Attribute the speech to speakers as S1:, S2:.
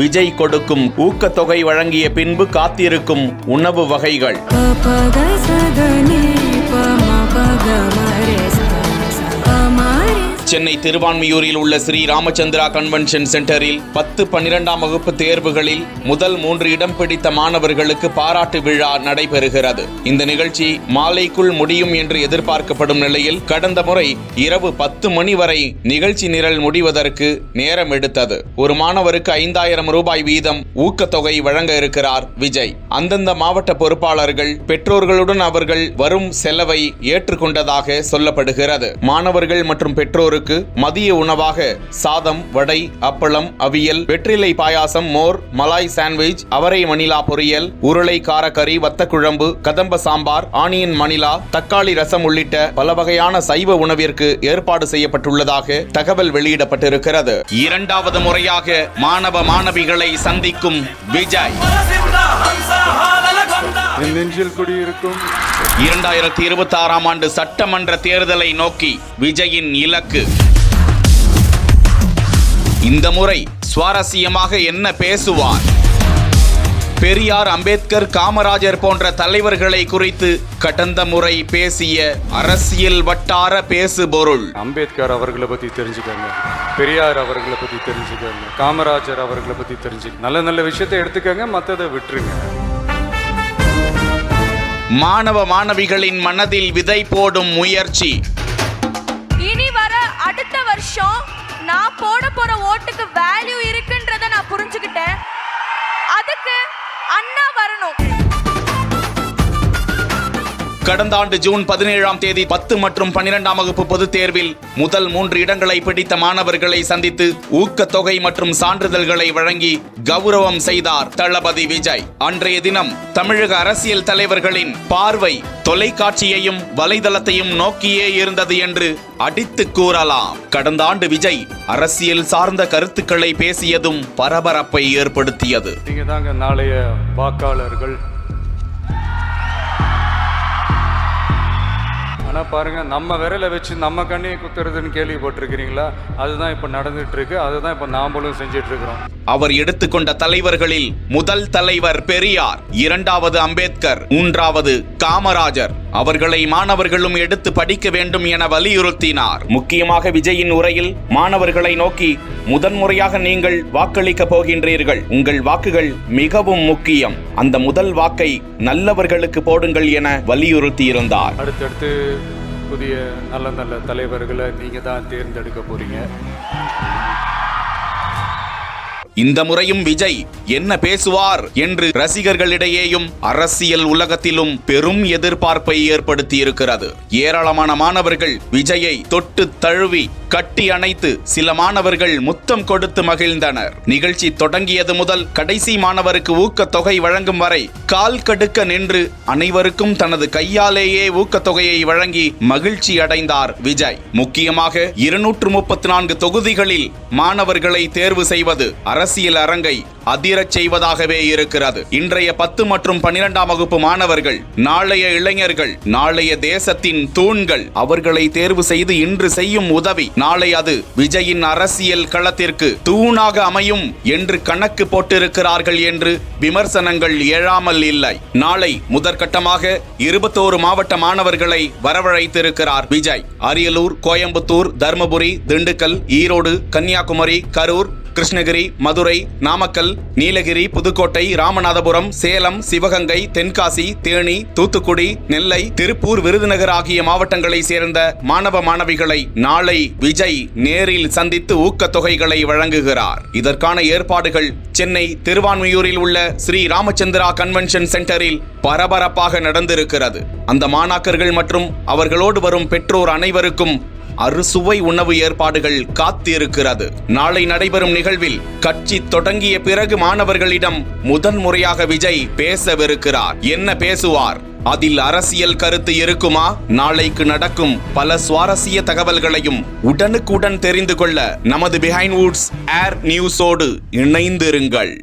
S1: விஜய் கொடுக்கும் ஊக்கத்தொகை வழங்கிய பின்பு காத்திருக்கும் உணவு வகைகள். சென்னை திருவான்மியூரில் உள்ள ஸ்ரீ ராமச்சந்திரா கன்வென்ஷன் சென்டரில் 10-12ஆம் வகுப்பு தேர்வுகளில் முதல் 3 இடம் பிடித்த மாணவர்களுக்கு பாராட்டு விழா நடைபெறுகிறது. இந்த நிகழ்ச்சி மாலைக்குள் முடியும் என்று எதிர்பார்க்கப்படும் நிலையில் கடந்த முறை இரவு 10 மணி வரை நிகழ்ச்சி நிரல் முடிவதற்கு நேரம் எடுத்தது. ஒரு மாணவருக்கு 5000 ரூபாய் வீதம் ஊக்கத்தொகை வழங்க இருக்கிறார் விஜய். அந்தந்த மாவட்ட பொறுப்பாளர்கள் பெற்றோர்களுடன் அவர்கள் வரும் செலவை ஏற்றுக்கொண்டதாக சொல்லப்படுகிறது. மாணவர்கள் மற்றும் பெற்றோருக்கு மதிய உணவாக சாதம், வடை, அப்பளம், அவியல், வெற்றிலை பாயாசம், மோர், மலாய் சாண்ட்விச், அவரை மணிலா பொரியல், உருளை காரக்கறி, வத்தக்குழம்பு, கதம்ப சாம்பார், ஆனியன் மணிலா, தக்காளி ரசம் உள்ளிட்ட பல வகையான சைவ உணவிற்கு ஏற்பாடு செய்யப்பட்டுள்ளதாக தகவல் வெளியிடப்பட்டிருக்கிறது. 2வது முறையாக மாணவ மாணவிகளை சந்திக்கும் விஜய் 2026ஆம் ஆண்டு சட்டமன்ற தேர்தலை நோக்கி விஜயின் இலக்கு. இந்த முறை சுவாரஸ்யமாக என்ன பேசுவார்? பெரியார், அம்பேத்கர், காமராஜர் போன்ற தலைவர்களை குறித்து கடந்த முறை பேசிய அரசியல் வட்டார பேசுபொருள்.
S2: அம்பேத்கர் அவர்களை பத்தி தெரிஞ்சுக்கோங்க, பெரியார் அவர்களை பத்தி தெரிஞ்சுக்கோங்க, காமராஜர் அவர்களை பத்தி தெரிஞ்சுக்கோங்க. நல்ல நல்ல விஷயத்தை எடுத்துக்கோங்க, மற்றதை விட்டுருங்க.
S1: மாணவ மாணவிகளின் மனதில் விதை போடும் முயற்சி.
S3: இனி வர அடுத்த வருஷம் நான் போட போற ஓட்டுக்கு வேல்யூ இருக்குன்றத நான் புரிஞ்சுக்கிட்டேன். அதுக்கு அண்ணா வரணும்.
S1: கடந்த ஆண்டு ஜூன் 17ஆம் தேதி 10 மற்றும் 12ஆம் வகுப்பு பொதுத் தேர்வில் முதல் 3 இடங்களை பிடித்த மாணவர்களை சந்தித்து ஊக்கத்தொகை மற்றும் சான்றிதழ்களை வழங்கி கௌரவம் செய்தார் தளபதி விஜய். அன்றைய தினம் தமிழக அரசியல் தலைவர்களின் பார்வை தொலைக்காட்சியையும் வலைதளத்தையும் நோக்கியே இருந்தது என்று அடித்து கூறலாம். கடந்த ஆண்டு விஜய் அரசியல் சார்ந்த கருத்துக்களை பேசியதும் பரபரப்பை ஏற்படுத்தியது.
S2: நீங்க தாங்க நாளைய வாக்காளர்கள். ஆனால் பாருங்க, நம்ம விரலை வச்சு நம்ம கண்ணையை குத்துறதுன்னு கேள்விப்பட்டிருக்கிறீங்களா? அதுதான் இப்போ நடந்துட்டு இருக்கு. அதுதான் இப்போ நாமளும் செஞ்சிட்டு இருக்கிறோம்.
S1: அவர் எடுத்துக்கொண்ட தலைவர்களில் முதல் தலைவர் பெரியார், 2வது அம்பேத்கர், 3வது காமராஜர். அவர்களை மாணவர்களும் எடுத்து படிக்க வேண்டும் என வலியுறுத்தினார். முக்கியமாக விஜயின் உரையில் மாணவர்களை நோக்கி, முதன்முறையாக நீங்கள் வாக்களிக்க போகின்றீர்கள். உங்கள் வாக்குகள் மிகவும் முக்கியம். அந்த முதல் வாக்கை நல்லவர்களுக்கு போடுங்கள் என வலியுறுத்தியிருந்தார்.
S2: அடுத்தடுத்து புதிய நல்ல நல்ல தலைவர்களை நீங்க தான் தேர்ந்தெடுக்க போறீங்க.
S1: இந்த முறையும் விஜய் என்ன பேசுவார் என்று ரசிகர்களிடையேயும் அரசியல் உலகத்திலும் பெரும் எதிர்பார்ப்பை ஏற்படுத்தி இருக்கிறது. ஏராளமான மாணவர்கள் விஜயை தொட்டு தழுவி கட்டி அணைத்து சில மாணவர்கள் முத்தம் கொடுத்து மகிழ்ந்தனர். நிகழ்ச்சி தொடங்கியது முதல் கடைசி மாணவருக்கு ஊக்கத்தொகை வழங்கும் வரை கால் கடுக்க நின்று அனைவருக்கும் தனது கையாலேயே ஊக்கத்தொகையை வழங்கி மகிழ்ச்சி அடைந்தார் விஜய். முக்கியமாக 234 தொகுதிகளில் மாணவர்களை தேர்வு செய்வது அரசியல் அரங்கை அதிரச் செய்வதாகவே இருக்கிறது. இன்றைய 10 மற்றும் 12ஆம் வகுப்பு மாணவர்கள் நாளைய இளைஞர்கள், நாளைய தேசத்தின் தூண்கள். அவர்களை தேர்வு செய்து இன்று செய்யும் உதவி நாளை அது விஜயின் அரசியல் களத்திற்கு தூணாக அமையும் என்று கணக்கு போட்டிருக்கிறார்கள் என்று விமர்சனங்கள் எழாமல் இல்லை. நாளை முதற்கட்டமாக 21 மாவட்ட மாணவர்களை வரவழைத்திருக்கிறார் விஜய். அரியலூர், கோயம்புத்தூர், தர்மபுரி, திண்டுக்கல், ஈரோடு, கன்னியாகுமரி, கரூர், கிருஷ்ணகிரி, மதுரை, நாமக்கல், நீலகிரி, புதுக்கோட்டை, ராமநாதபுரம், சேலம், சிவகங்கை, தென்காசி, தேனி, தூத்துக்குடி, நெல்லை, திருப்பூர், விருதுநகர் ஆகிய மாவட்டங்களை சேர்ந்த மாணவ மாணவிகளை நாளை விஜய் நேரில் சந்தித்து ஊக்கத்தொகைகளை வழங்குகிறார். இதற்கான ஏற்பாடுகள் சென்னை திருவான்மியூரில் உள்ள ஸ்ரீ ராமச்சந்திரா கன்வென்ஷன் சென்டரில் பரபரப்பாக நடந்திருக்கிறது. அந்த மாணாக்கர்கள் மற்றும் அவர்களோடு வரும் பெற்றோர் அனைவருக்கும் அறுசுவை உணவு ஏற்பாடுகள் காத்திருக்கிறது. நாளை நடைபெறும் நிகழ்வில் கட்சி தொடங்கிய பிறகு மாணவர்களிடம் முதன்முறையாக விஜய் பேசவிருக்கிறார். என்ன பேசுவார்? அதில் அரசியல் கருத்து இருக்குமா? நாளைக்கு நடக்கும் பல சுவாரஸ்ய தகவல்களையும் உடனுக்குடன் தெரிந்து கொள்ள நமது பிஹைண்ட் வுட்ஸ் ஏர் நியூஸோடு இணைந்திருங்கள்.